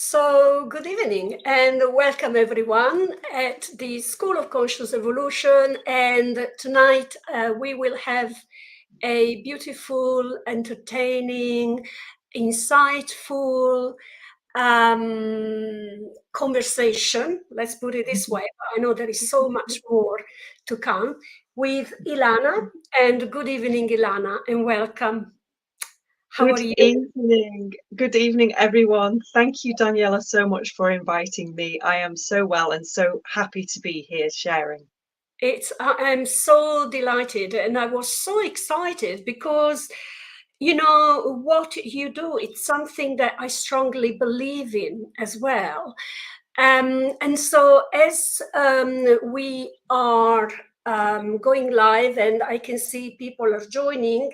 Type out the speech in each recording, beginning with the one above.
So, good evening and welcome everyone at the School of Conscious Evolution. And tonight we will have a beautiful, entertaining, insightful conversation. Let's put it this way. I know there is so much more to come with Ilana. And good evening, Ilana, and welcome. How are Good you? evening. Good evening, everyone. Thank you, Daniela, so much for inviting me. I am so well and so happy to be here sharing. I'm so delighted and I was so excited because you know what you do, it's something that I strongly believe in as well. And so as we are going live and I can see people are joining,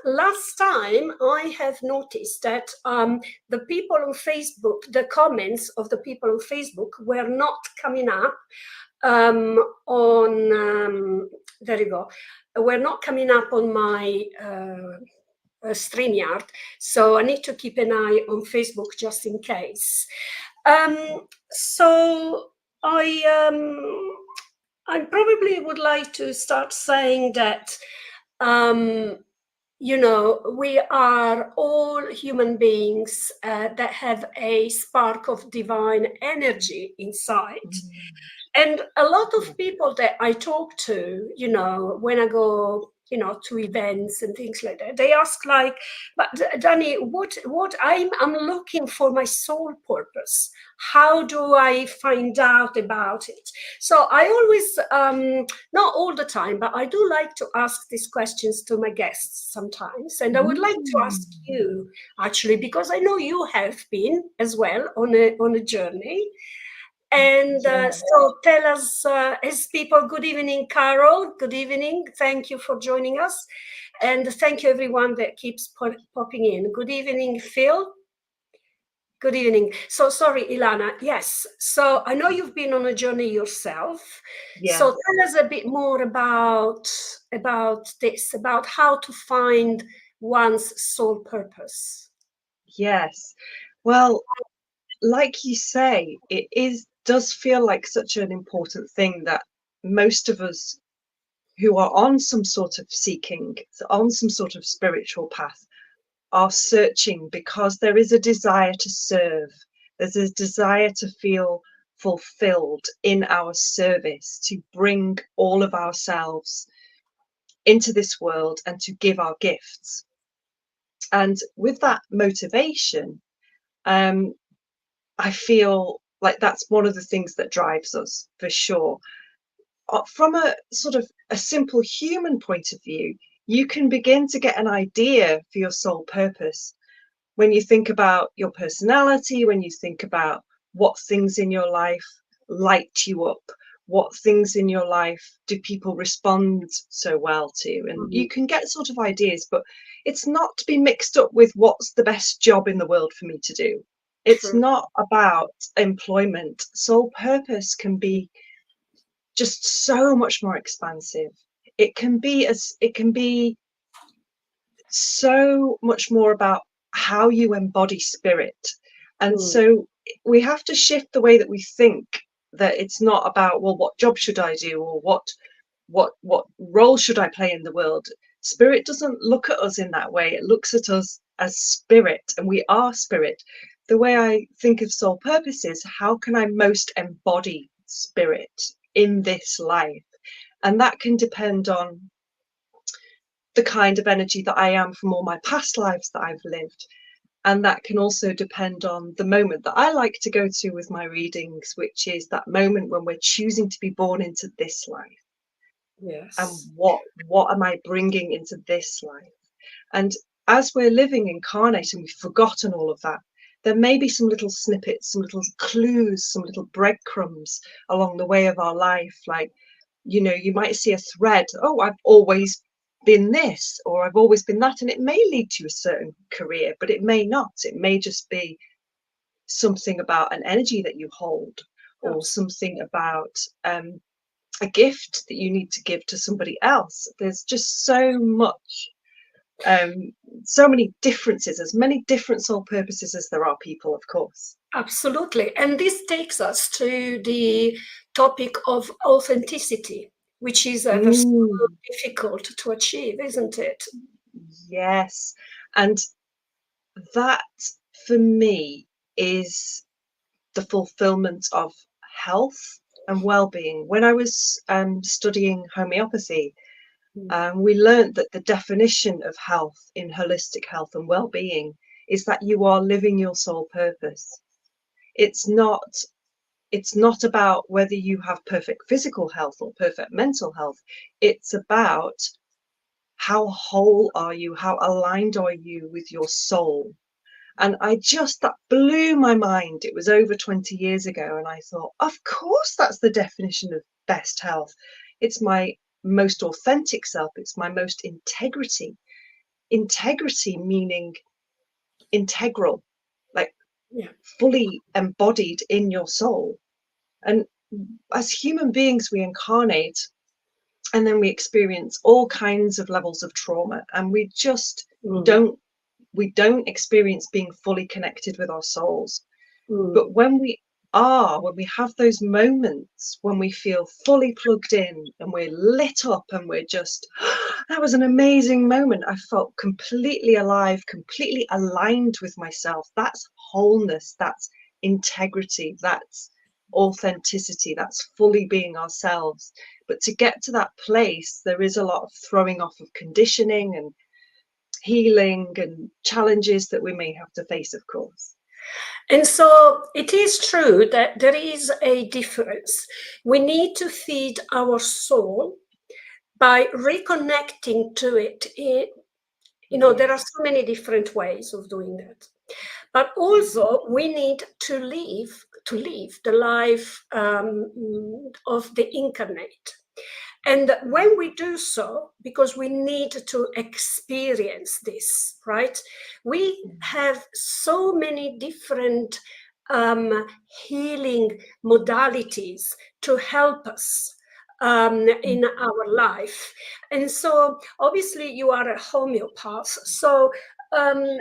last time I have noticed that the people on Facebook, the comments of the people on Facebook were not coming up on there you go. We're not coming up on my StreamYard, so I need to keep an eye on Facebook just in case. So I probably would like to start saying that you know, we are all human beings that have a spark of divine energy inside. And a lot of people that I talk to, you know, when I go, you know, to events and things like that, they ask like, but Danny, what I'm looking for my soul purpose. How do I find out about it? So I always, not all the time, but I do like to ask these questions to my guests sometimes. And I would like to ask you actually, because I know you have been as well on a journey. And so tell us, as people, good evening, Carol. Good evening. Thank you for joining us. And thank you, everyone that keeps popping in. Good evening, Phil. Good evening. So sorry, Ilana. Yes. So I know you've been on a journey yourself. Yeah. So tell us a bit more about this, about how to find one's soul purpose. Yes. Well, like you say, does feel like such an important thing that most of us who are on some sort of seeking, on some sort of spiritual path, are searching because there is a desire to serve. There's a desire to feel fulfilled in our service, to bring all of ourselves into this world and to give our gifts. And with that motivation, I feel like that's one of the things that drives us for sure. From a sort of a simple human point of view, you can begin to get an idea for your soul purpose when you think about your personality, when you think about what things in your life light you up, what things in your life do people respond so well to, and you can get sort of ideas, but it's not to be mixed up with what's the best job in the world for me to do. It's True. not about employment. Soul purpose can be just so much more expansive. It can be so much more about how you embody spirit. And so we have to shift the way that we think, that it's not about, well, what job should I do, or what role should I play in the world. Spirit doesn't look at us in that way. It looks at us as spirit, and we are spirit. The way I think of soul purpose is, how can I most embody spirit in this life? And that can depend on the kind of energy that I am from all my past lives that I've lived. And that can also depend on the moment that I like to go to with my readings, which is that moment when we're choosing to be born into this life. And Yes. what am I bringing into this life? And as we're living incarnate and we've forgotten all of that, there may be some little snippets, some little clues, some little breadcrumbs along the way of our life. Like, you know, you might see a thread. Oh, I've always been this, or I've always been that. And it may lead to a certain career, but it may not. It may just be something about an energy that you hold, or something about a gift that you need to give to somebody else. There's just so much So many differences, as many different soul purposes as there are people, of course. Absolutely. And this takes us to the topic of authenticity, which is ever so difficult to achieve, isn't it? Yes. And that, for me, is the fulfillment of health and well-being. When I was studying homeopathy, we learned that the definition of health in holistic health and well-being is that you are living your soul purpose. It's not about whether you have perfect physical health or perfect mental health. It's about how whole are you, how aligned are you with your soul. And that blew my mind. It was over 20 years ago, and I thought, of course, that's the definition of best health. It's my most authentic self. It's my most integrity. Integrity meaning integral, like fully embodied in your soul. And as human beings, we incarnate, and then we experience all kinds of levels of trauma, and we just don't experience being fully connected with our souls. But when we have those moments when we feel fully plugged in and we're lit up and we're just, that was an amazing moment. I felt completely alive, completely aligned with myself. That's wholeness, that's integrity, that's authenticity, that's fully being ourselves. But to get to that place, there is a lot of throwing off of conditioning and healing and challenges that we may have to face, of course. And so it is true that there is a difference. We need to feed our soul by reconnecting to it. There are so many different ways of doing that. But also we need to live the life of the incarnate. And when we do so, because we need to experience this, right? We have so many different healing modalities to help us in our life. And so obviously you are a homeopath. So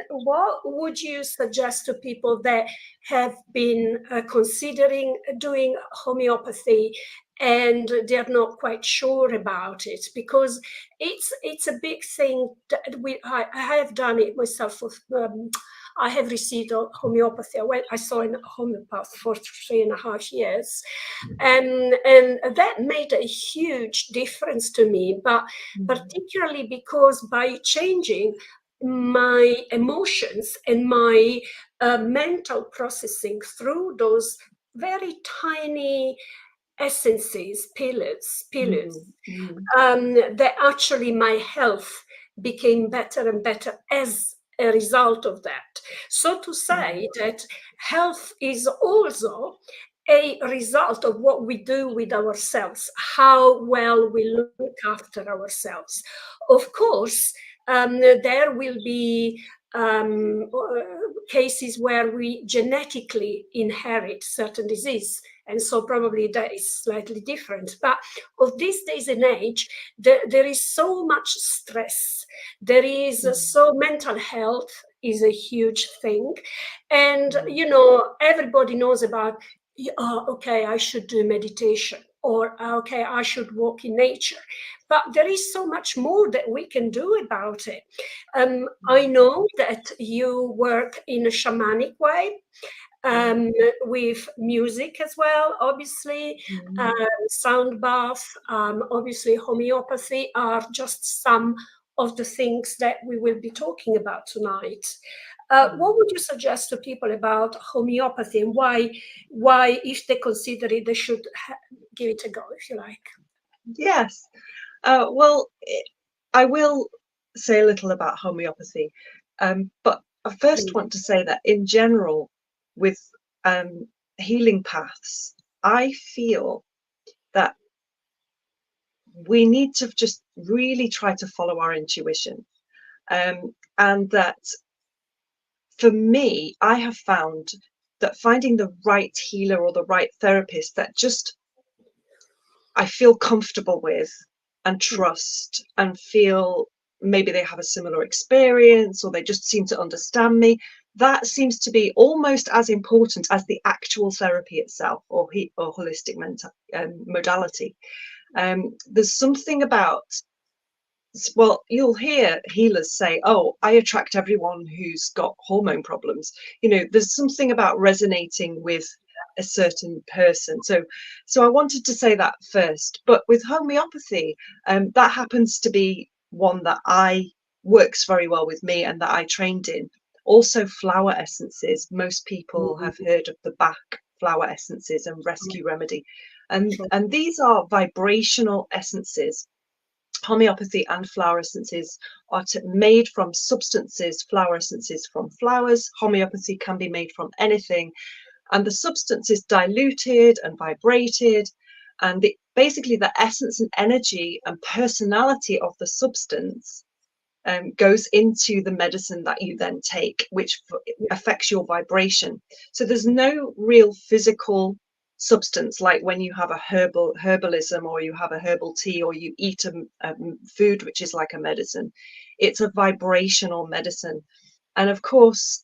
what would you suggest to people that have been considering doing homeopathy and they're not quite sure about it? Because it's a big thing that I have done it myself. I have received homeopathy. I saw a homeopath for 3.5 years, and that made a huge difference to me. But particularly because by changing my emotions and my mental processing through those very tiny essences, pillars, that actually my health became better and better as a result of that. So to say that health is also a result of what we do with ourselves, how well we look after ourselves. Of course, there will be cases where we genetically inherit certain disease, and so probably that is slightly different. But of this days and age, there is so much stress. There is so mental health is a huge thing. And, everybody knows about, okay, I should do meditation, or okay, I should walk in nature. But there is so much more that we can do about it. I know that you work in a shamanic way, with music as well, obviously, sound bath, obviously homeopathy are just some of the things that we will be talking about tonight. What would you suggest to people about homeopathy, and why, if they consider it, they should give it a go, if you like? Yes. Well, I will say a little about homeopathy, but I first want to say that in general, with healing paths, I feel that we need to just really try to follow our intuition. And that for me, I have found that finding the right healer or the right therapist that just I feel comfortable with and trust and feel maybe they have a similar experience, or they just seem to understand me. That seems to be almost as important as the actual therapy itself, or holistic modality. There's something about, well, you'll hear healers say, oh, I attract everyone who's got hormone problems. You know, there's something about resonating with a certain person. So I wanted to say that first. But with homeopathy, that happens to be one that works very well with me and that I trained in. Also flower essences. Most people have heard of the Bach flower essences and rescue remedy. And these are vibrational essences. Homeopathy and flower essences are made from substances, flower essences from flowers. Homeopathy can be made from anything. And the substance is diluted and vibrated. And basically the essence and energy and personality of the substance goes into the medicine that you then take, which affects your vibration. So there's no real physical substance, like when you have a herbalism, or you have a herbal tea, or you eat a food which is like a medicine. It's a vibrational medicine. And of course,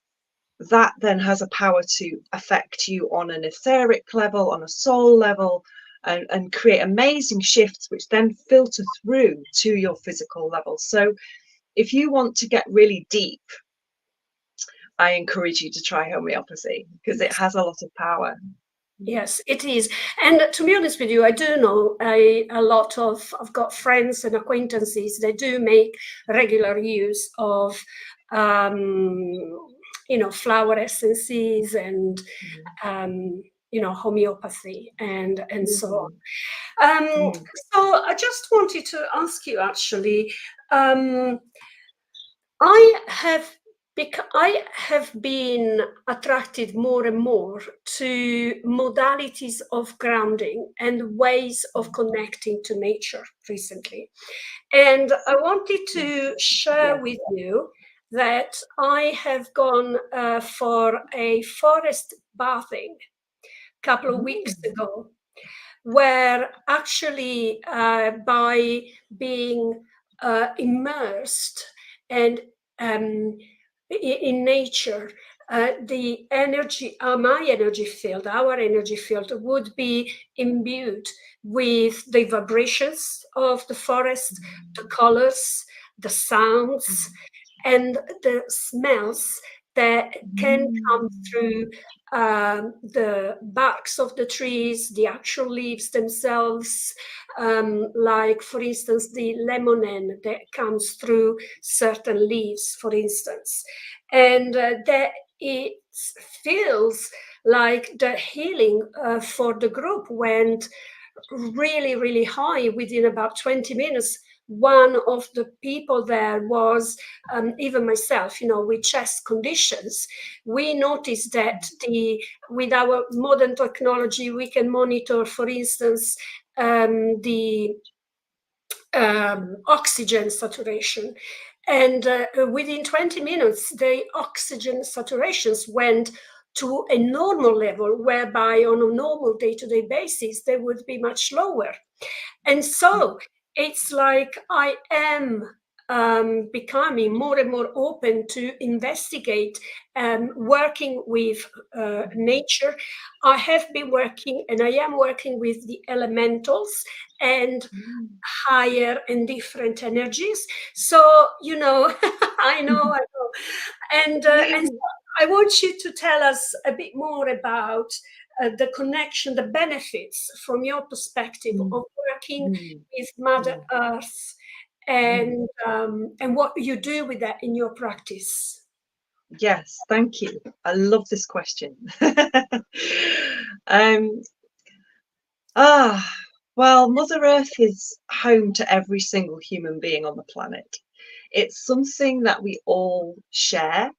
that then has a power to affect you on an etheric level, on a soul level, and create amazing shifts which then filter through to your physical level. So if you want to get really deep, I encourage you to try homeopathy, because it has a lot of power. Yes, it is. And to be honest with you, I do know I've got friends and acquaintances that do make regular use of, flower essences and, homeopathy and so on. So I just wanted to ask you, actually, I have been attracted more and more to modalities of grounding and ways of connecting to nature recently. And I wanted to share with you that I have gone for a forest bathing a couple of weeks ago, where actually by being immersed and in nature, the energy, my energy field, our energy field would be imbued with the vibrations of the forest, the colors, the sounds, and the smells that can come through the barks of the trees, the actual leaves themselves, like, for instance, the lemonine that comes through certain leaves, for instance. And that it feels like the healing for the group went really, really high within about 20 minutes. One of the people there was, even myself, with chest conditions. We noticed that with our modern technology, we can monitor, for instance, the oxygen saturation. And within 20 minutes, the oxygen saturations went to a normal level, whereby on a normal day-to-day basis, they would be much lower. And so it's like I am becoming more and more open to investigate working with nature. I have been working, and I am working with the elementals and higher and different energies. So, I know. And so I want you to tell us a bit more about the connection, the benefits from your perspective of working with Mother Earth, and what you do with that in your practice. Yes, thank you. I love this question. Well, Mother Earth is home to every single human being on the planet. It's something that we all share,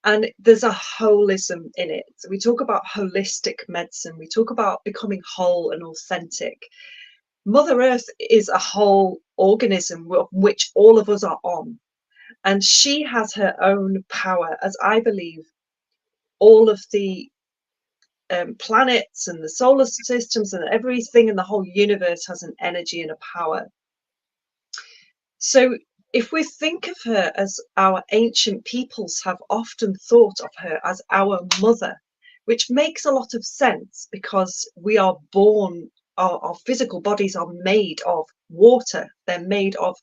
and there's a holism in it. So we talk about holistic medicine, we talk about becoming whole and authentic. Mother Earth is a whole organism which all of us are on, and she has her own power, as I believe all of the planets and the solar systems and everything in the whole universe has an energy and a power. So if we think of her as our ancient peoples have often thought of her as our mother, which makes a lot of sense because we are born, our physical bodies are made of water, they're made of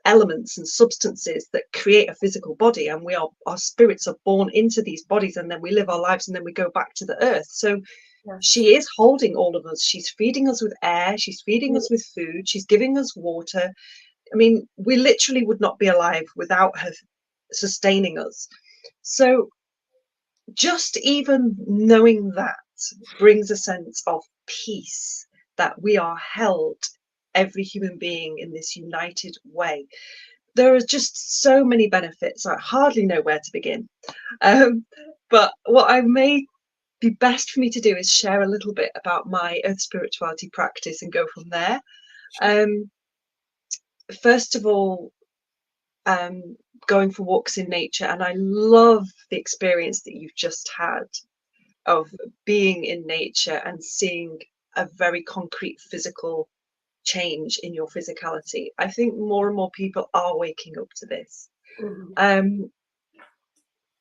elements and substances that create a physical body, and our spirits are born into these bodies, and then we live our lives, and then we go back to the earth. So she is holding all of us. She's feeding us with air, she's feeding us with food, she's giving us water. I mean, we literally would not be alive without her sustaining us. So just even knowing that brings a sense of peace, that we are held, every human being, in this united way. There are just so many benefits. I hardly know where to begin. But what I may be best for me to do is share a little bit about my earth spirituality practice and go from there. First of all, going for walks in nature, and I love the experience that you've just had of being in nature and seeing a very concrete physical change in your physicality. I think more and more people are waking up to this.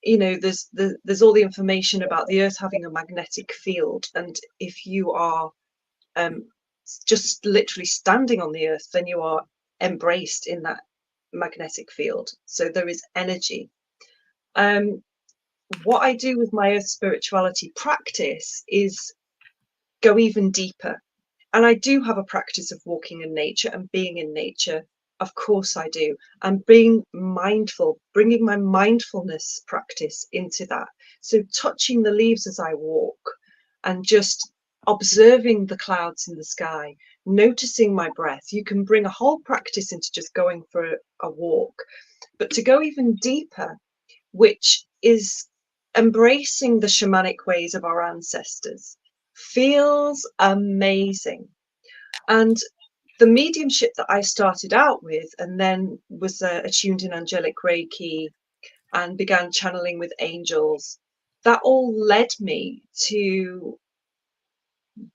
You know, there's all the information about the earth having a magnetic field, and if you are just literally standing on the earth, then you are embraced in that magnetic field. So there is energy. What I do with my earth spirituality practice is go even deeper. And I do have a practice of walking in nature and being in nature. Of course I do. And being mindful, bringing my mindfulness practice into that. So touching the leaves as I walk and just observing the clouds in the sky, noticing my breath. You can bring a whole practice into just going for a walk. But to go even deeper, which is embracing the shamanic ways of our ancestors, feels amazing. And the mediumship that I started out with, and then was attuned in angelic Reiki and began channeling with angels, that all led me to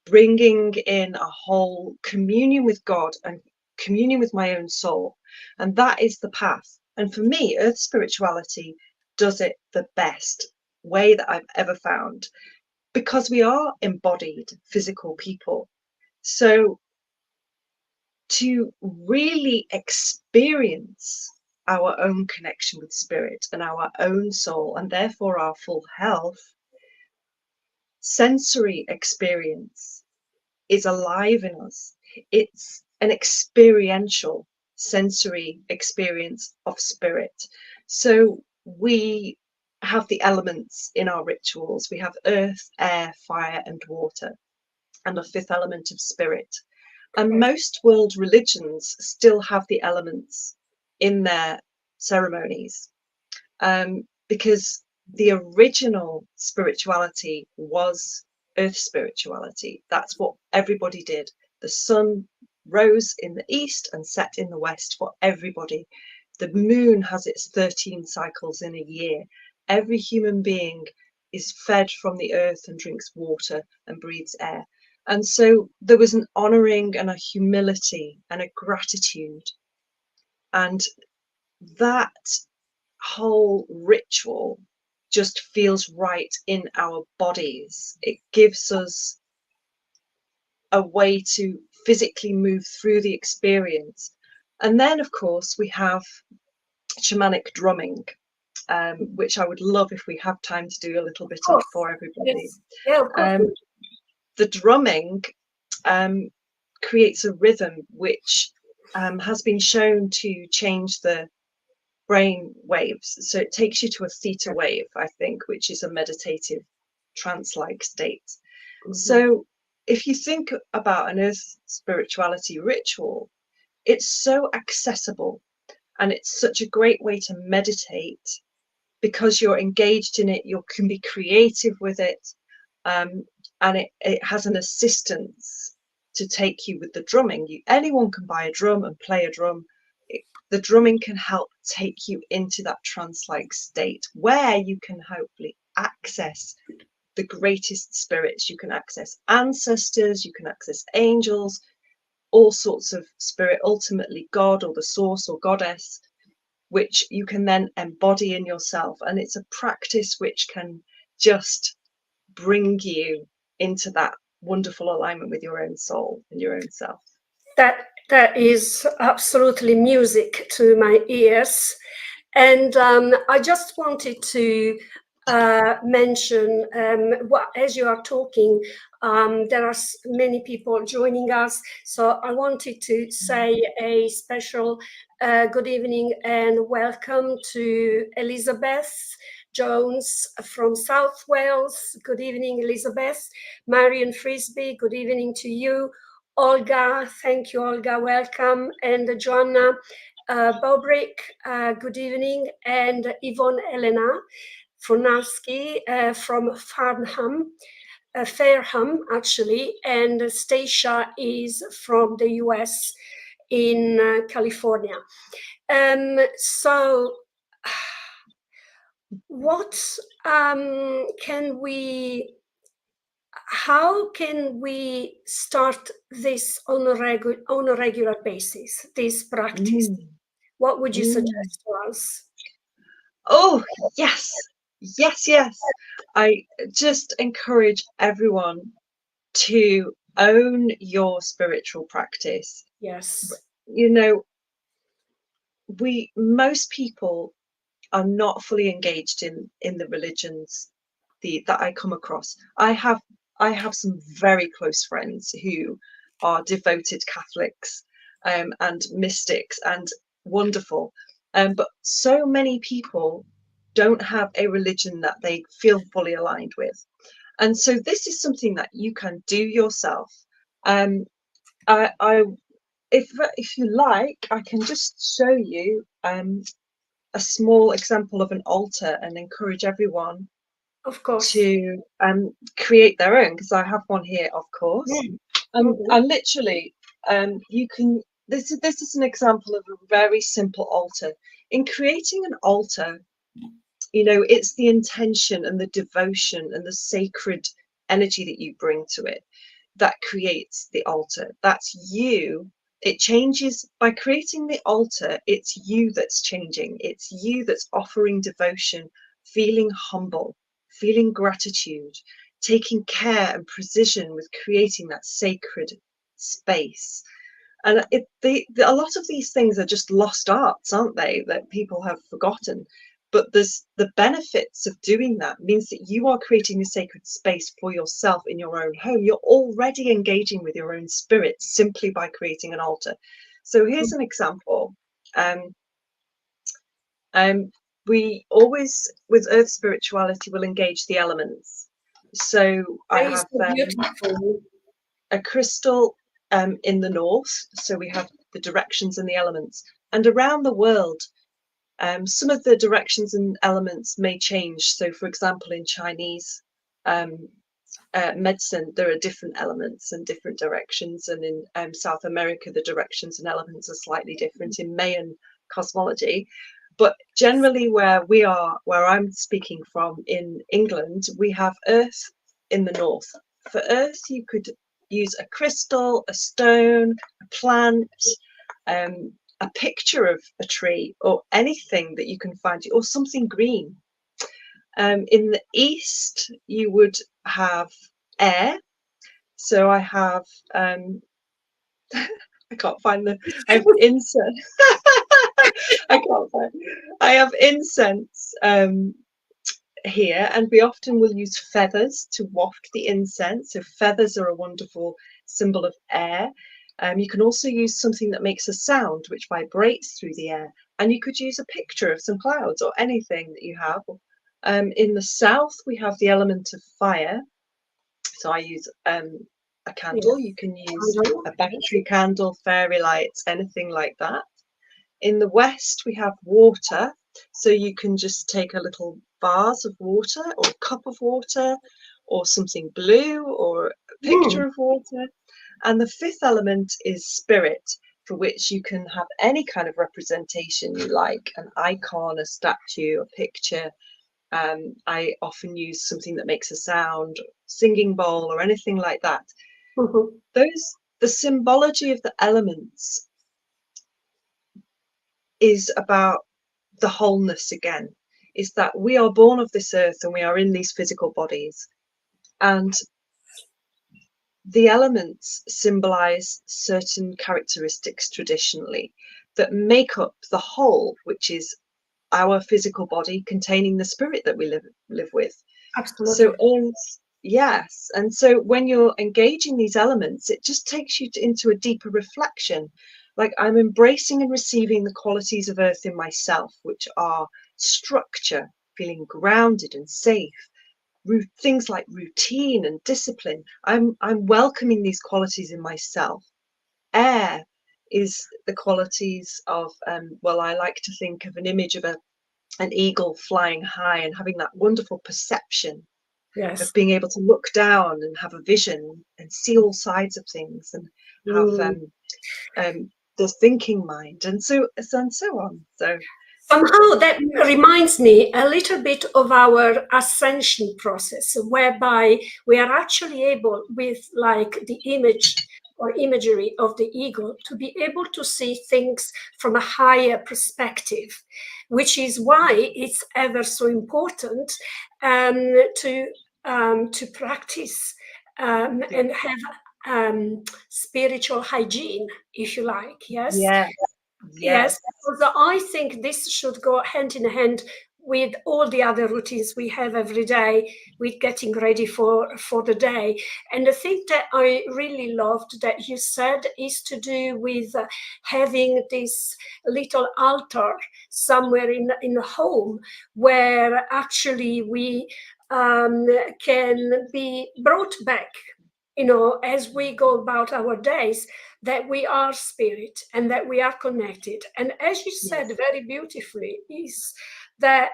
bringing in a whole communion with God and communion with my own soul. And that is the path. And for me, earth spirituality does it the best way that I've ever found, because we are embodied physical people. So to really experience our own connection with spirit and our own soul, and therefore our full health, sensory experience is alive in us. It's an experiential sensory experience of spirit. So we have the elements in our rituals. We have earth, air, fire, and water, and a fifth element of spirit. And most world religions still have the elements in their ceremonies, because the original spirituality was earth spirituality. That's what everybody did. The sun rose in the east and set in the west for everybody. The moon has its 13 cycles in a year. Every human being is fed from the earth and drinks water and breathes air. And so there was an honoring and a humility and a gratitude. And that whole ritual just feels right in our bodies. It gives us a way to physically move through the experience. And then, of course, we have shamanic drumming, which I would love if we have time to do a little bit of for everybody. Yes. Yeah, of course. The drumming creates a rhythm which has been shown to change the brain waves. So it takes you to a theta wave, I think, which is a meditative trance-like state. So if you think about an earth spirituality ritual, it's so accessible, and it's such a great way to meditate because you're engaged in it. You can be creative with it, and it has an assistance to take you with the drumming. Anyone can buy a drum and play a drum. The drumming can help take you into that trance-like state where you can hopefully access the greatest spirits. You can access ancestors, you can access angels, all sorts of spirit, ultimately God or the source or goddess. which you can then embody in yourself. And it's a practice which can just bring you into that wonderful alignment with your own soul and your own self. That is absolutely music to my ears. And I just wanted to mention, as you are talking, there are many people joining us. So I wanted to say a special good evening and welcome to Elizabeth Jones from South Wales. Good evening, Elizabeth. Marion Frisbee, good evening to you. Olga, thank you, Olga, welcome. And Joanna Bobrick, good evening. And Yvonne Elena Fornarski from Farnham, Fairham, actually. And Stacia is from the US in California. So what how can we start this on a regular basis, this practice? What would you suggest to us? Oh, yes. Yes. I just encourage everyone to own your spiritual practice. Yes. You know, most people are not fully engaged in the religions that I come across. I have some very close friends who are devoted Catholics and mystics and wonderful. But so many people don't have a religion that they feel fully aligned with. And so this is something that you can do yourself. I if you like, I can just show you a small example of an altar and encourage everyone, of course, to create their own, because I have one here, of course. And literally, you can. This is an example of a very simple altar. In creating an altar, it's the intention and the devotion and the sacred energy that you bring to it that creates the altar. That's you. It changes by creating the altar. It's you that's changing. It's you that's offering devotion, feeling humble, feeling gratitude, taking care and precision with creating that sacred space. And a lot of these things are just lost arts, aren't they, that people have forgotten. But the benefits of doing that means that you are creating a sacred space for yourself in your own home. You're already engaging with your own spirit simply by creating an altar. So here's an example. We always, with earth spirituality, will engage the elements. So I have a crystal in the north. So we have the directions and the elements. And around the world, some of the directions and elements may change. So, for example, in Chinese medicine, there are different elements and different directions. And in South America, the directions and elements are slightly different. In Mayan cosmology, but generally where I'm speaking from in England, we have earth in the north. For earth, you could use a crystal, a stone, a plant, a picture of a tree, or anything that you can find, or something green. In the east, you would have air. So I have I can't find I have incense. I have incense here, and we often will use feathers to waft the incense. So feathers are a wonderful symbol of air. You can also use something that makes a sound which vibrates through the air, and you could use a picture of some clouds or anything that you have. In the south, we have the element of fire. So I use a candle. You can use a battery candle, fairy lights, anything like that. In the west, we have water. So you can just take a little vase of water or a cup of water or something blue or a picture of water. And the fifth element is spirit, for which you can have any kind of representation you like, an icon, a statue, a picture. I often use something that makes a sound, singing bowl, or anything like that. The symbology of the elements is about the wholeness again, is that we are born of this earth and we are in these physical bodies, and the elements symbolize certain characteristics traditionally that make up the whole, which is our physical body containing the spirit that we live with. Absolutely. So yes, and so when you're engaging these elements, it just takes you into a deeper reflection. Like, I'm embracing and receiving the qualities of earth in myself, which are structure, feeling grounded and safe, things like routine and discipline. I'm welcoming these qualities in myself. Air is the qualities of well, I like to think of an image of an eagle flying high and having that wonderful perception of Yes. being able to look down and have a vision and see all sides of things, and have the thinking mind, and so on. So somehow that reminds me a little bit of our ascension process, whereby we are actually able, with like the image or imagery of the eagle, to be able to see things from a higher perspective, which is why it's ever so important to practice and have spiritual hygiene, if you like. Yes. yes, Yes, yes, because I think this should go hand in hand with all the other routines we have every day, with getting ready for the day. And the thing that I really loved that you said is to do with having this little altar somewhere in the home, where actually we can be brought back, as we go about our days, that we are spirit and that we are connected. And as you said yes, very beautifully, is that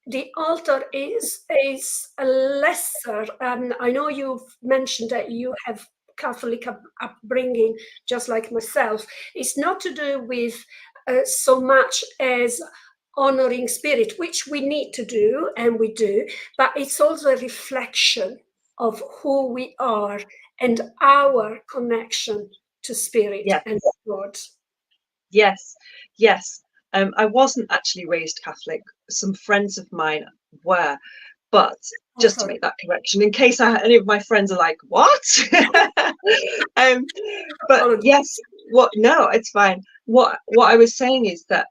the altar is a lesser. I know you've mentioned that you have Catholic upbringing, just like myself. It's not to do with so much as honoring spirit, which we need to do, and we do, but it's also a reflection of who we are and our connection to spirit yes, and God. yes, yes. I wasn't actually raised Catholic. Some friends of mine were, but Oh, just to sorry. make that correction, in case any of my friends are like, "What?" um, but Apologies. yes, no, it's fine. What I was saying is that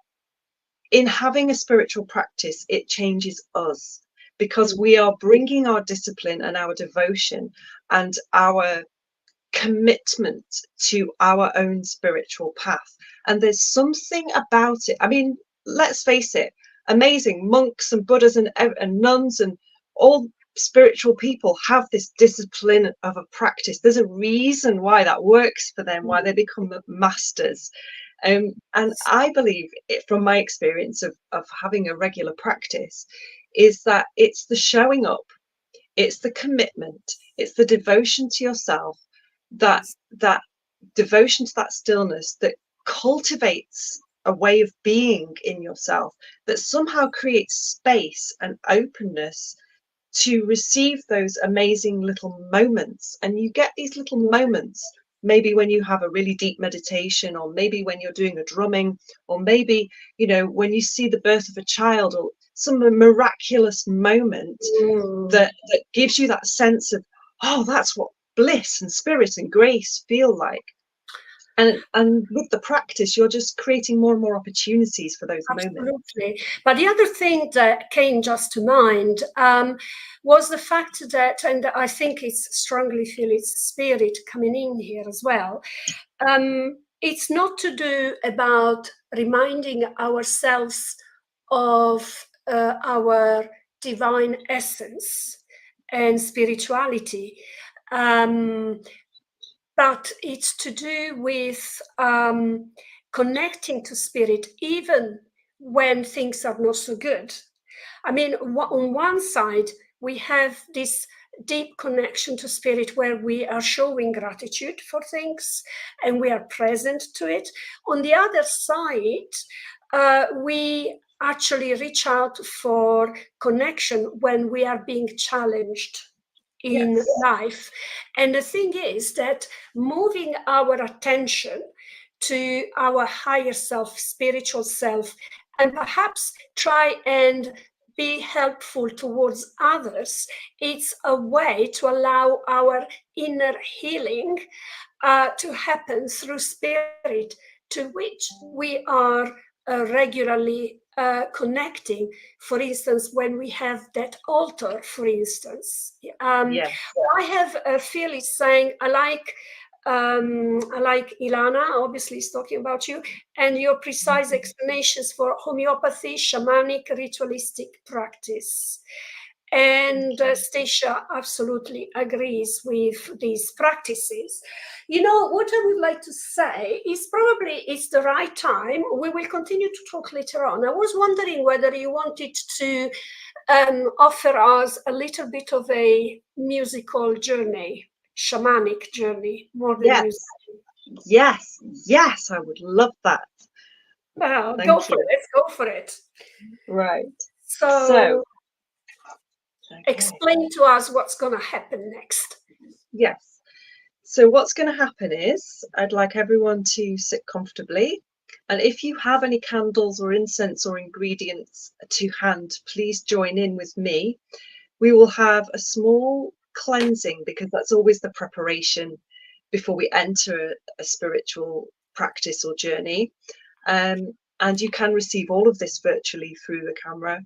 in having a spiritual practice, it changes us, because we are bringing our discipline and our devotion and our commitment to our own spiritual path. And there's something about it. I mean, let's face it, amazing monks and Buddhas and nuns and all spiritual people have this discipline of a practice. There's a reason why that works for them, why they become masters. And I believe, from my experience of having a regular practice, is that it's the showing up, it's the commitment, it's the devotion to yourself, that Yes. that devotion to that stillness that cultivates a way of being in yourself, that somehow creates space and openness to receive those amazing little moments. And you get these little moments, maybe when you have a really deep meditation, or maybe when you're doing a drumming, or maybe when you see the birth of a child, or some miraculous moment that gives you that sense of, oh, that's what bliss and spirit and grace feel like. And with the practice, you're just creating more and more opportunities for those moments. Absolutely. But the other thing that came just to mind was the fact that, and I think it's strongly feel it's spirit coming in here as well. It's not to do about reminding ourselves of our divine essence and spirituality. But it's to do with connecting to spirit even when things are not so good. I mean, on one side, we have this deep connection to spirit where we are showing gratitude for things and we are present to it. On the other side, we actually reach out for connection when we are being challenged in Yes. life. And the thing is that moving our attention to our higher self, spiritual self, and perhaps try and be helpful towards others. It's a way to allow our inner healing to happen through spirit, to which we are regularly connecting. For instance, when we have that altar, for instance, Yeah. I have a feeling saying, I like Ilana, obviously is talking about you, and your precise explanations for homeopathy, shamanic, ritualistic practice. And Stacia absolutely agrees with these practices. You know, what I would like to say is probably it's the right time. We will continue to talk later on. I was wondering whether you wanted to offer us a little bit of a musical journey, shamanic journey, more than music. Yes, I would love that. Well, Thank go for you. it. Go for it. Right. So, Okay. explain to us what's going to happen next. Yes. So what's going to happen is I'd like everyone to sit comfortably. And if you have any candles or incense or ingredients to hand, please join in with me. We will have a small cleansing because that's always the preparation before we enter a spiritual practice or journey. And you can receive all of this virtually through the camera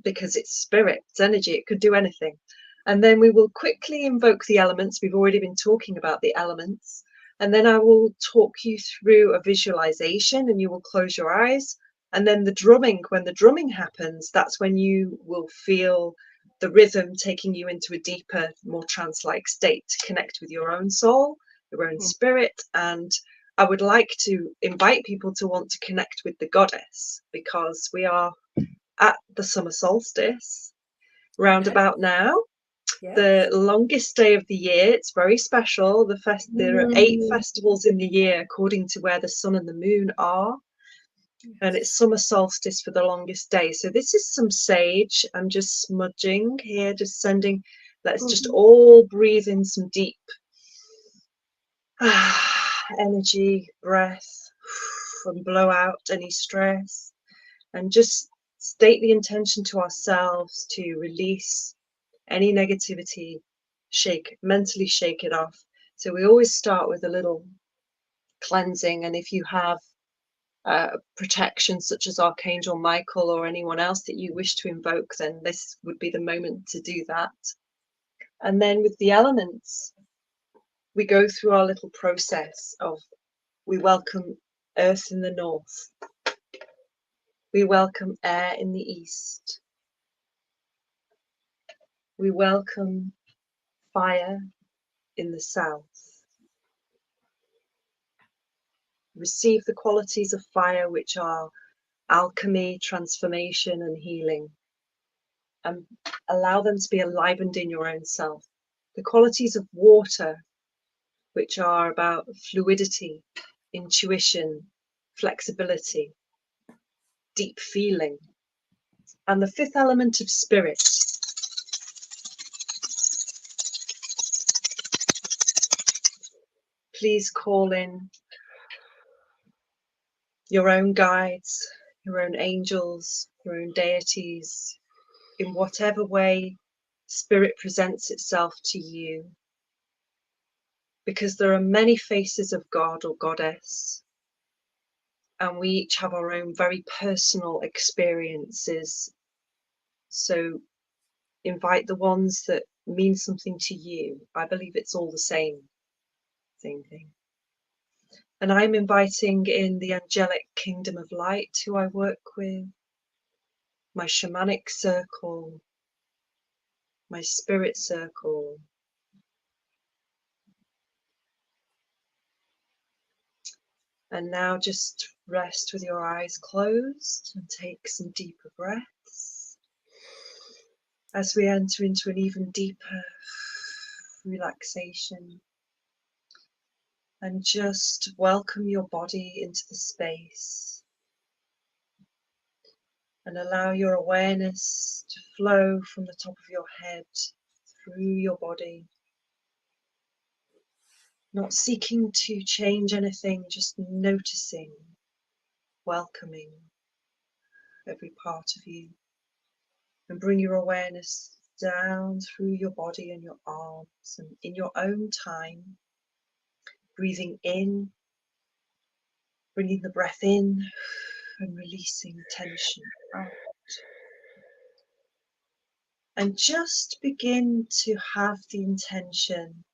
because it's spirit, it's energy, it could do anything. And then we will quickly invoke the elements. We've already been talking about the elements. And then I will talk you through a visualization and you will close your eyes. And then the drumming, when the drumming happens, that's when you will feel the rhythm taking you into a deeper, more trance-like state to connect with your own soul, your own spirit. And I would like to invite people to want to connect with the goddess because we are at the summer solstice round about now. Yes. The longest day of the year. It's very special. There are 8 festivals in the year according to where the sun and the moon are. And it's summer solstice for the longest day. So this is some sage. I'm just smudging here, just sending. Let's just all breathe in some deep energy, breath, and blow out any stress. And just state the intention to ourselves to release any negativity, mentally shake it off. So we always start with a little cleansing, and if you have protection such as Archangel Michael or anyone else that you wish to invoke, then this would be the moment to do that. And then with the elements, we go through our little process of we welcome earth in the north, we welcome air in the east, we welcome fire in the south. Receive the qualities of fire, which are alchemy, transformation, and healing, and allow them to be enlivened in your own self. The qualities of water, which are about fluidity, intuition, flexibility, deep feeling, and the 5th element of spirit. Please call in your own guides, your own angels, your own deities, in whatever way spirit presents itself to you. Because there are many faces of God or goddess, and we each have our own very personal experiences. So invite the ones that mean something to you. I believe it's all the same thing. And I'm inviting in the angelic kingdom of light who I work with, my shamanic circle, my spirit circle. And now just rest with your eyes closed and take some deeper breaths as we enter into an even deeper relaxation. And just welcome your body into the space and allow your awareness to flow from the top of your head through your body. Not seeking to change anything, just noticing, welcoming. every part of you, and bring your awareness down through your body and your arms, and in your own time, breathing in, bringing the breath in and releasing tension out. And just begin to have the intention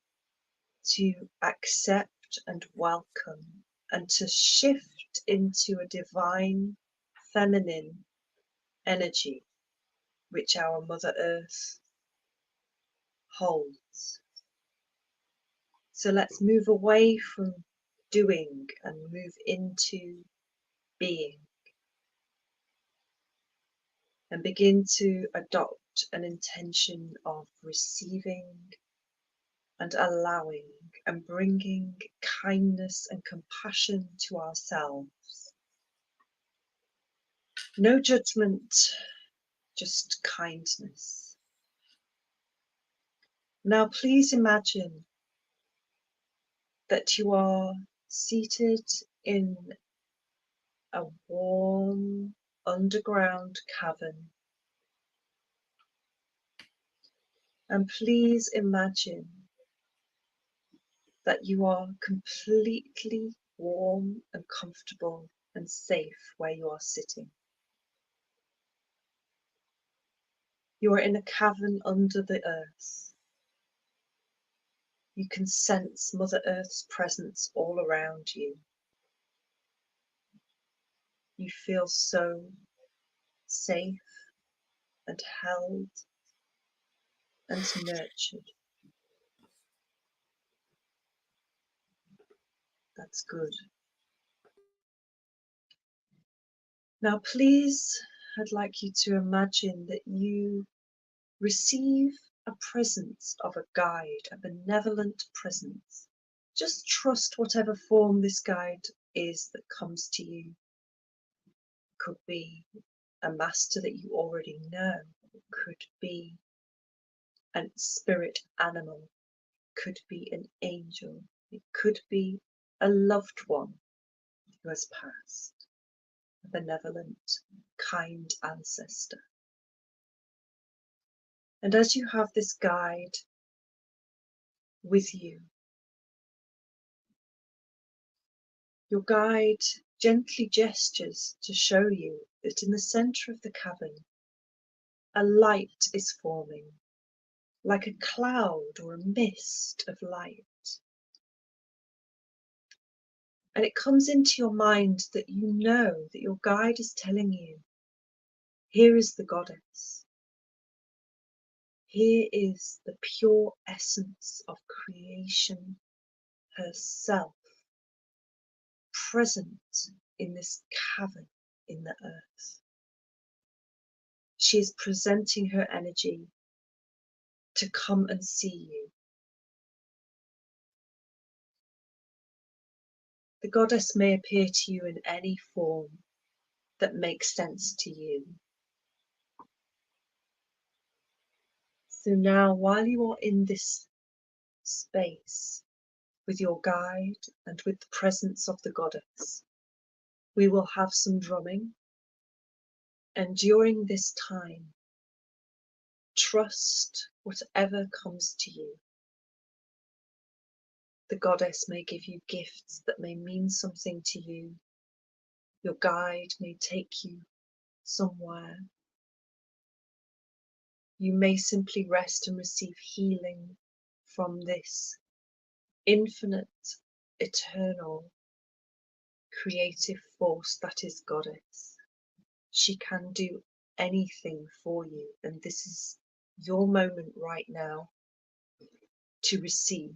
to accept and welcome and to shift into a divine feminine energy which our Mother Earth holds. So let's move away from doing and move into being, and begin to adopt an intention of receiving and allowing and bringing kindness and compassion to ourselves. No judgment, just kindness. Now please imagine that you are seated in a warm underground cavern, and please imagine that you are completely warm and comfortable and safe where you are sitting. You are in a cavern under the earth. You can sense Mother Earth's presence all around you. You feel so safe and held and nurtured. That's good. Now please, I'd like you to imagine that you receive a presence of a guide, a benevolent presence. Just trust whatever form this guide is that comes to you. It could be a master that you already know. It could be a spirit animal. It could be an angel. It could be a loved one who has passed. A benevolent, kind ancestor. And as you have this guide with you, your guide gently gestures to show you that in the center of the cavern, a light is forming, like a cloud or a mist of light. And it comes into your mind that you know that your guide is telling you, here is the goddess. Here is the pure essence of creation herself, present in this cavern in the earth. She is presenting her energy to come and see you. The goddess may appear to you in any form that makes sense to you. So now, while you are in this space with your guide and with the presence of the goddess, we will have some drumming. And during this time, trust whatever comes to you. The goddess may give you gifts that may mean something to you. Your guide may take you somewhere. You may simply rest and receive healing from this infinite, eternal, creative force that is Goddess. She can do anything for you, and this is your moment right now to receive.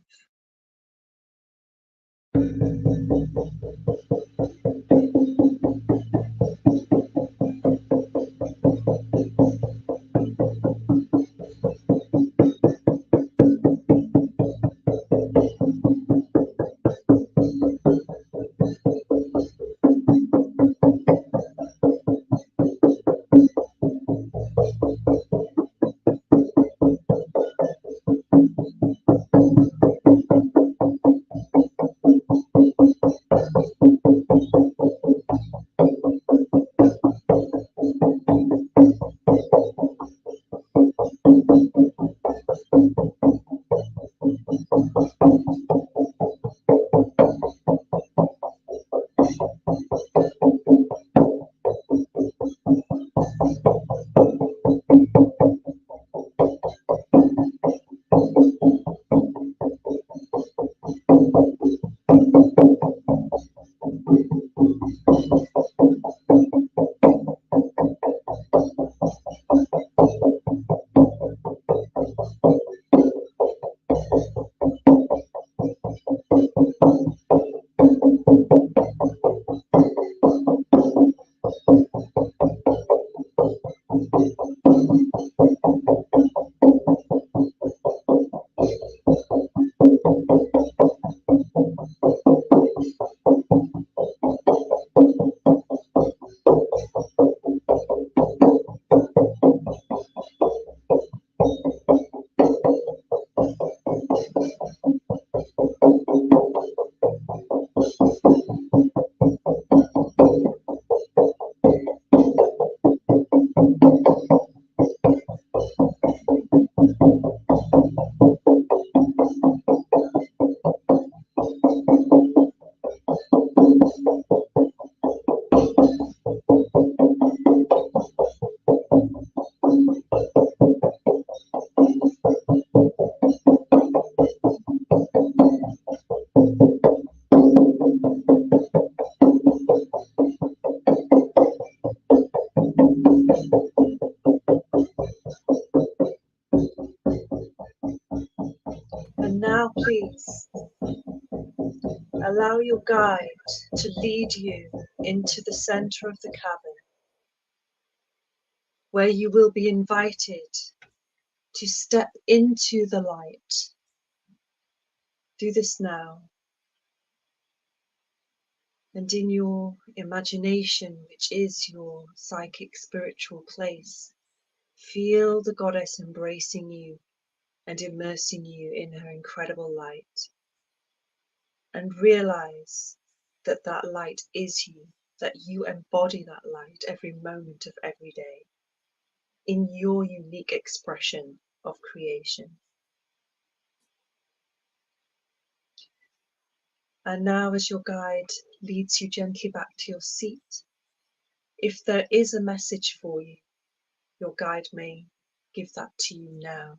And now, please, allow your guide to lead you into the center of the cavern, where you will be invited to step into the light. Do this now. And in your imagination, which is your psychic spiritual place, feel the goddess embracing you and immersing you in her incredible light. And realize that that light is you, that you embody that light every moment of every day in your unique expression of creation. And now, as your guide leads you gently back to your seat, if there is a message for you, your guide may give that to you now.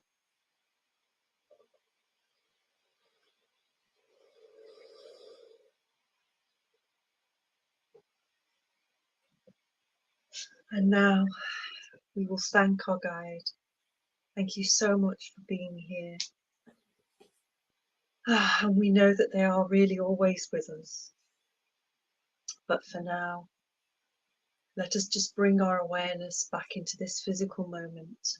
And now we will thank our guide. Thank you so much for being here. And we know that they are really always with us. But for now, let us just bring our awareness back into this physical moment.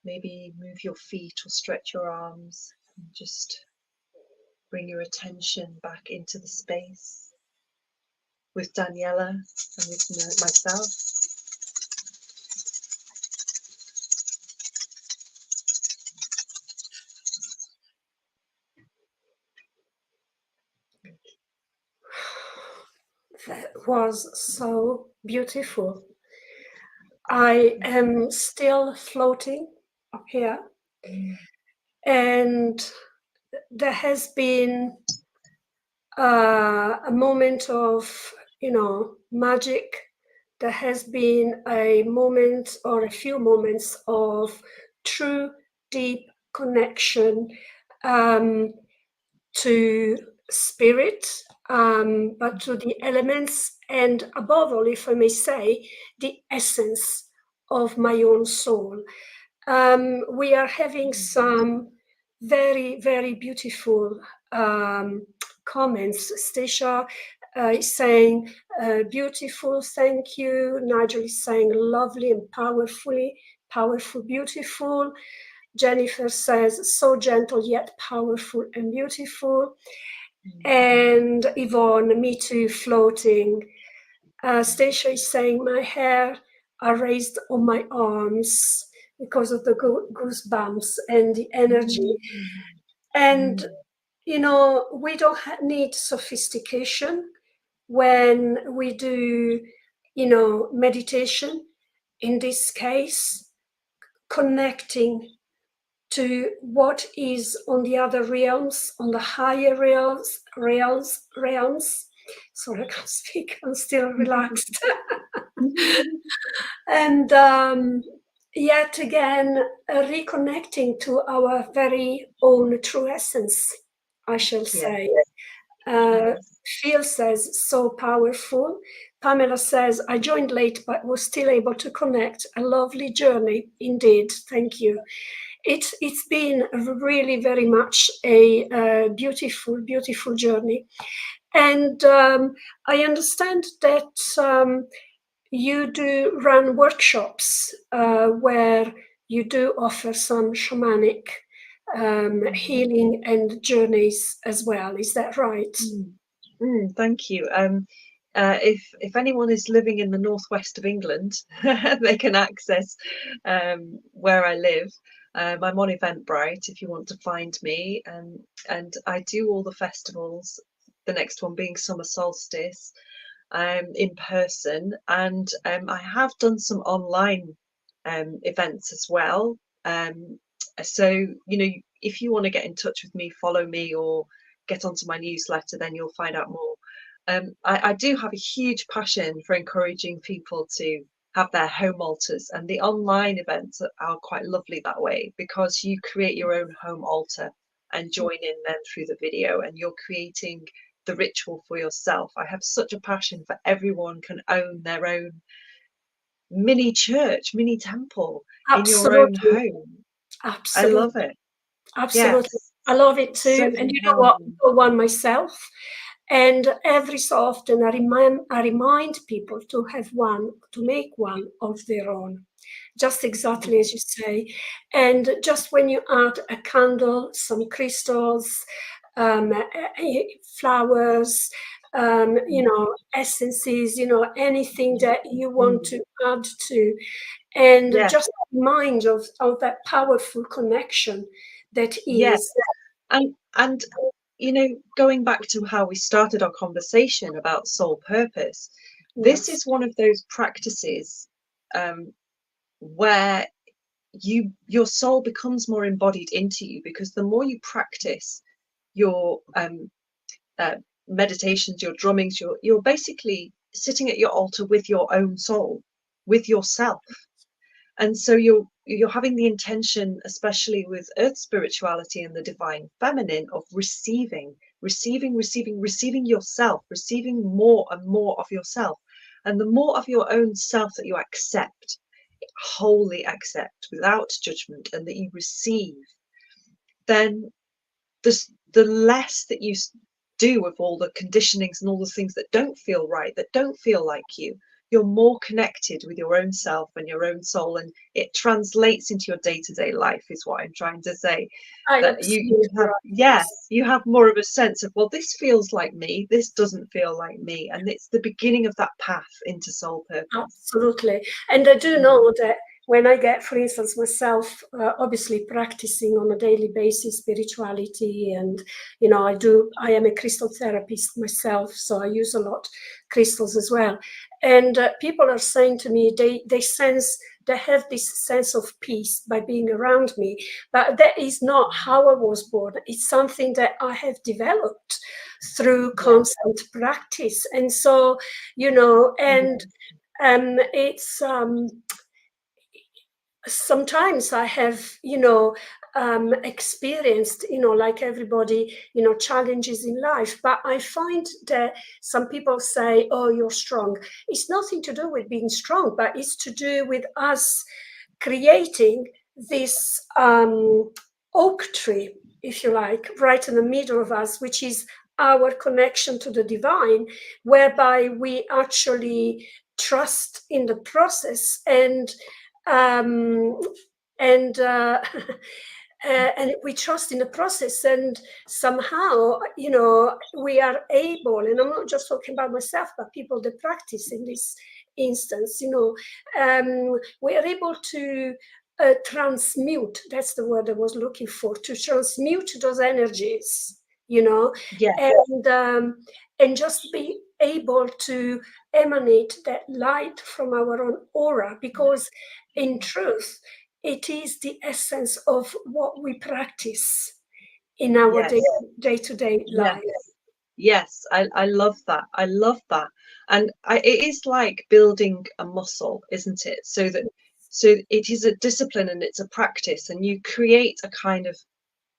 Maybe move your feet or stretch your arms and just bring your attention back into the space with Daniela and with myself. That was so beautiful. I am still floating up here, and there has been a moment of, magic. There has been a moment or a few moments of true deep connection to spirit, but to the elements, and above all, if I may say, the essence of my own soul. We are having some very, very beautiful comments. Stacia is saying, beautiful, thank you. Nigel is saying, lovely and powerful, beautiful. Jennifer says, so gentle yet powerful and beautiful. And Yvonne, me too, floating. Stacia is saying, my hair are raised on my arms because of the goosebumps and the energy. And, we don't need sophistication when we do, meditation. In this case, connecting to what is on the other realms, on the higher realms. Sorry, I can't speak. I'm still relaxed. And yet again, reconnecting to our very own true essence, I shall say. Phil says, so powerful. Pamela says, I joined late, but was still able to connect. A lovely journey indeed. Thank you. It's been really very much a beautiful, beautiful journey. And I understand that you do run workshops where you do offer some shamanic healing and journeys as well. Is that right? Thank you. If anyone is living in the northwest of England, they can access where I live. I'm on Eventbrite if you want to find me, and I do all the festivals. The next one being summer solstice, in person, and I have done some online events as well. So you know, if you want to get in touch with me, follow me, or get onto my newsletter, then you'll find out more. I do have a huge passion for encouraging people to have their home altars, and the online events are quite lovely that way, because you create your own home altar and join in then through the video, and you're creating the ritual for yourself. I have such a passion for everyone can own their own mini church, mini temple in your own home. Absolutely. I love it. Absolutely. Yes. I love it too. So And you know what? I'm one myself. And every so often I remind people to have one, to make one of their own, just exactly as you say. And just when you add a candle, some crystals, flowers, you know, essences, you know, anything that you want to add to, and just mind of that powerful connection that is. And you know, going back to how we started our conversation about soul purpose, this is one of those practices where your soul becomes more embodied into you, because the more you practice your meditations, your drummings, you're basically sitting at your altar with your own soul, with yourself. And so you're having the intention, especially with earth spirituality and the divine feminine, of receiving yourself, receiving more and more of yourself. And the more of your own self that you accept, wholly accept without judgment, and that you receive, then the less that you do with all the conditionings and all the things that don't feel right, that don't feel like you're more connected with your own self and your own soul, and it translates into your day-to-day life, is what I'm trying to say. That you have, you have more of a sense of, well, this feels like me, this doesn't feel like me, and it's the beginning of that path into soul purpose. Absolutely. And I do know that when I get, for instance, myself, obviously practicing on a daily basis spirituality, and you know, I am a crystal therapist myself, so I use a lot crystals as well. And people are saying to me, they have this sense of peace by being around me, but that is not how I was born. It's something that I have developed through constant practice. And so, you know, and it's sometimes I have, you know, experienced, you know, like everybody, you know, challenges in life. But I find that some people say, oh, you're strong. It's nothing to do with being strong, but it's to do with us creating this oak tree, if you like, right in the middle of us, which is our connection to the divine, whereby we actually trust in the process and and we trust in the process, and somehow, you know, we are able, and I'm not just talking about myself, but people that practice in this instance, you know, we are able to transmute, that's the word I was looking for, to transmute those energies, you know, and just be able to emanate that light from our own aura, because in truth, it is the essence of what we practice in our Yes. day-to-day Yes. life. Yes, I love that. I love that. And it is like building a muscle, isn't it? So it is a discipline and it's a practice, and you create a kind of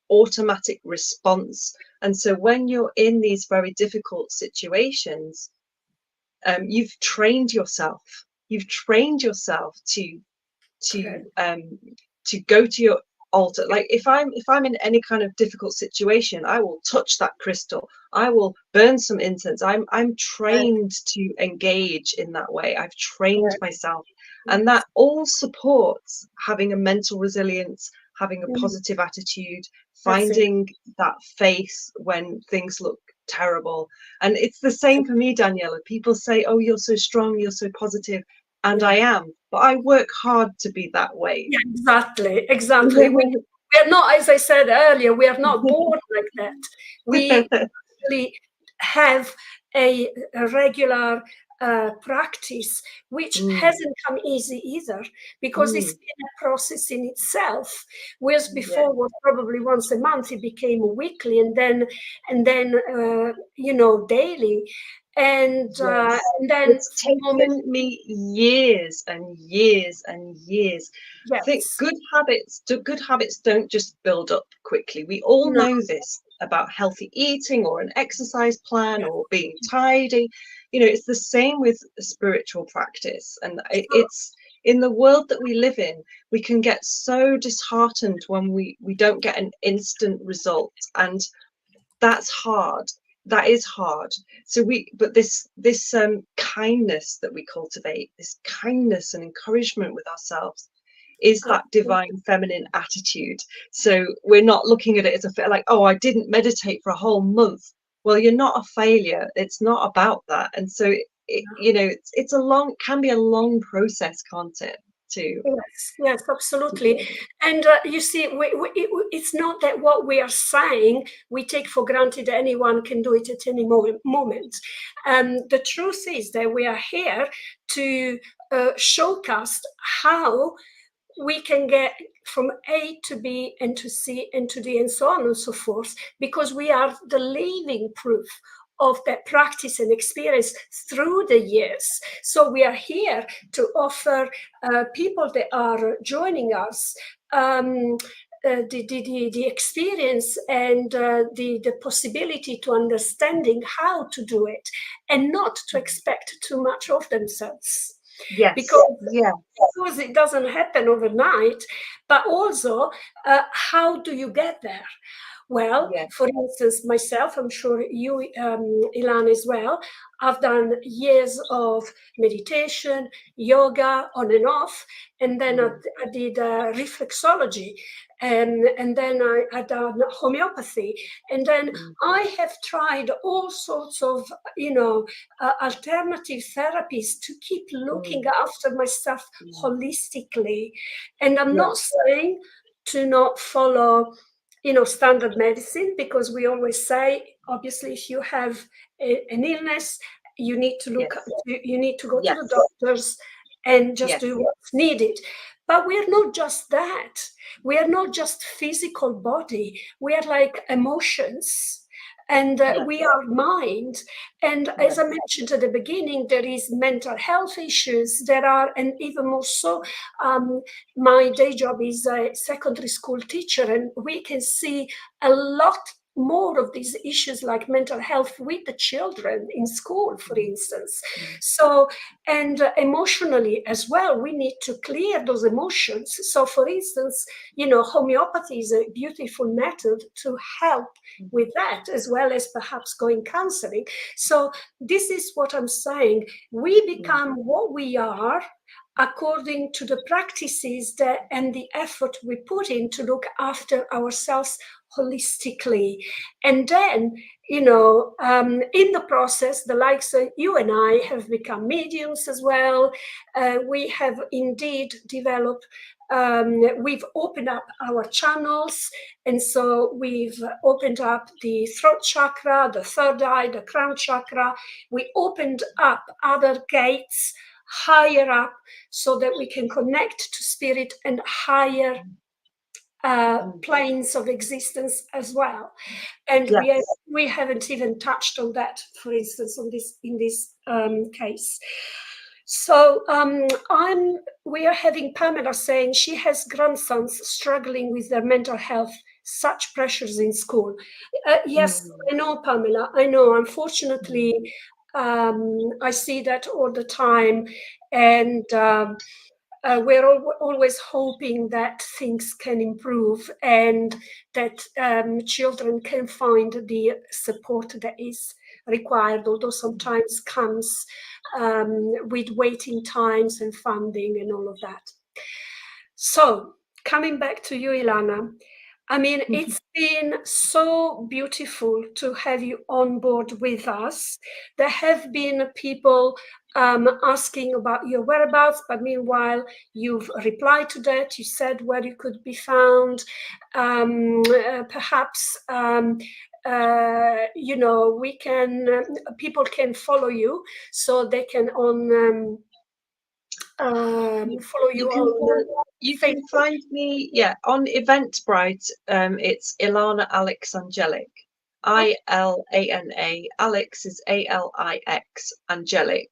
automatic response. And so when you're in these very difficult situations, you've trained yourself. You've trained yourself to Correct. um to go to your altar. Like if I'm in any kind of difficult situation, I will touch that crystal. I will burn some incense. I'm trained to engage in that way. I've trained Correct. myself, and Yes. that all supports having a mental resilience, having a Mm, positive attitude, that's it. finding that faith when things look terrible. And it's the same for me, Daniela. People say, oh, you're so strong, you're so positive, and I Yeah. am, but I work hard to be that way. Yeah, exactly, exactly. We are not, as I said earlier, we are not born like that. We actually have a regular practice, which Mm, hasn't come easy either, because it's mm, been a process in itself. Whereas yeah, before was probably once a month, it became weekly, and then daily, yes. and then It's from taken me years and years and years. I think yes, good habits don't just build up quickly. We all no, know this about healthy eating or an exercise plan yes. or being tidy. It's the same with spiritual practice. And So, it's in the world that we live in, we can get so disheartened when we don't get an instant result. And that's hard. That is hard. But this kindness that we cultivate, this kindness and encouragement with ourselves, is that divine feminine attitude. So we're not looking at it as like, oh, I didn't meditate for a whole month. Well, you're not a failure. It's not about that. And so it's can be a long process, can't it? To yes, yes, to absolutely. build. And you see, it's not that what we are saying we take for granted anyone can do it at any moment. The truth is that we are here to showcast how we can get from A to B and to C and to D and so on and so forth, because we are the living proof of that practice and experience through the years. So we are here to offer people that are joining us the experience and the possibility to understanding how to do it, and not to expect too much of themselves, Yes. because Yeah. it doesn't happen overnight. But also, how do you get there? Well, Yeah. for instance, myself, I'm sure you, Ilan, as well, I've done years of meditation, yoga, on and off, and then Mm, I did reflexology, and then I done homeopathy, and then mm, I have tried all sorts of, alternative therapies to keep looking mm, after myself mm. holistically. And I'm not Yes. saying to not follow standard medicine, because we always say, obviously, if you have an illness, you need to Yes. you need to go to the Yes. doctors and just Yes. do what's needed. But we're not just that. We are not just physical body. We are like emotions. And we Yes. are mind. And as I Yes. mentioned at the beginning, there is mental health issues. There are, and even more so, my day job is a secondary school teacher, and we can see a lot more of these issues like mental health with the children in school, for Mm, instance. mm, So, and emotionally as well, we need to clear those emotions. So, for instance, homeopathy is a beautiful method to help mm, with that, as well as perhaps going counseling. So, this is what I'm saying. We mm, become what we are according to the practices and the effort we put in to look after ourselves holistically. And then, in the process, the likes of you and I have become mediums as well. We have indeed developed, we've opened up our channels. And so we've opened up the throat chakra, the third eye, the crown chakra. We opened up other gates higher up so that we can connect to spirit and higher planes of existence as well. And Yes. we haven't even touched on that, for instance, in this case. So we are having Pamela saying she has grandsons struggling with their mental health, such pressures in school. Yes, I know, Pamela, I know. Unfortunately, I see that all the time. And we're always hoping that things can improve and that children can find the support that is required, although sometimes comes with waiting times and funding and all of that. So, coming back to you, Ilana, I mean, it's been so beautiful to have you on board with us. There have been people asking about your whereabouts, but meanwhile, you've replied to that. You said where you could be found. Perhaps, you know, we can, people can follow you so they can follow you on You Facebook. can find me, on Eventbrite. It's Ilana Alix Angelic. ILANA. Alex is ALIX Angelic.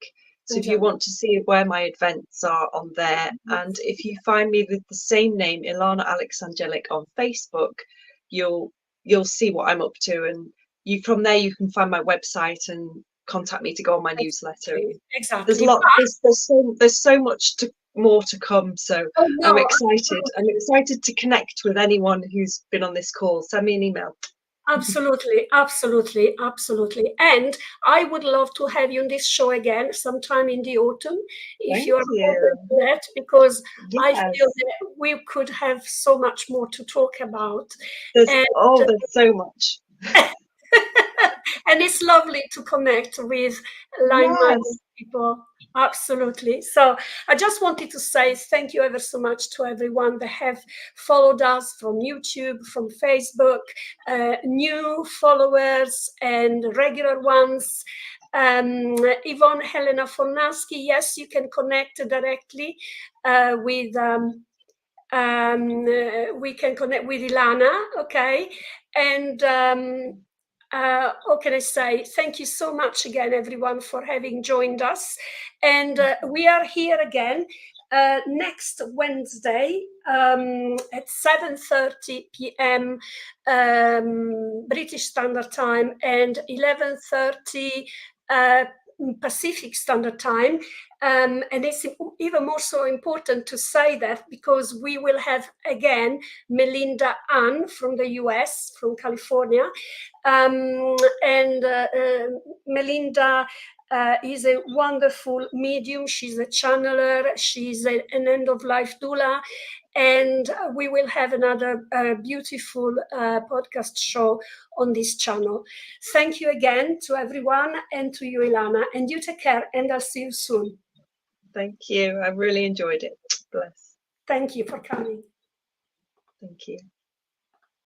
So if you want to see where my events are on there, and if you find me with the same name, Ilana Alix Angelic, on Facebook, you'll see what I'm up to, and from there you can find my website and contact me to go on my newsletter. Exactly. There's so much more to come, so I'm excited. I'm excited to connect with anyone who's been on this call. Send me an email. Absolutely, absolutely, absolutely. And I would love to have you on this show again sometime in the autumn, if you're open to that, because I feel that we could have so much more to talk about. There's so much. And it's lovely to connect with like-minded people. Absolutely. So I just wanted to say thank you ever so much to everyone that have followed us from YouTube, from Facebook, new followers and regular ones. Yvonne Helena Fornaski, yes, you can connect directly with we can connect with Ilana, okay? And what can I say? Thank you so much again, everyone, for having joined us. And we are here again next Wednesday at 7:30 p.m. British Standard Time and 11:30 Pacific Standard Time. And it's even more so important to say that because we will have again Melinda Ann from the US, from California. Melinda is a wonderful medium. She's a channeler. She's an end-of-life doula. And we will have another beautiful podcast show on this channel. Thank you again to everyone and to you, Ilana. And you take care, and I'll see you soon. Thank you. I really enjoyed it. Bless. Thank you for coming. Thank you.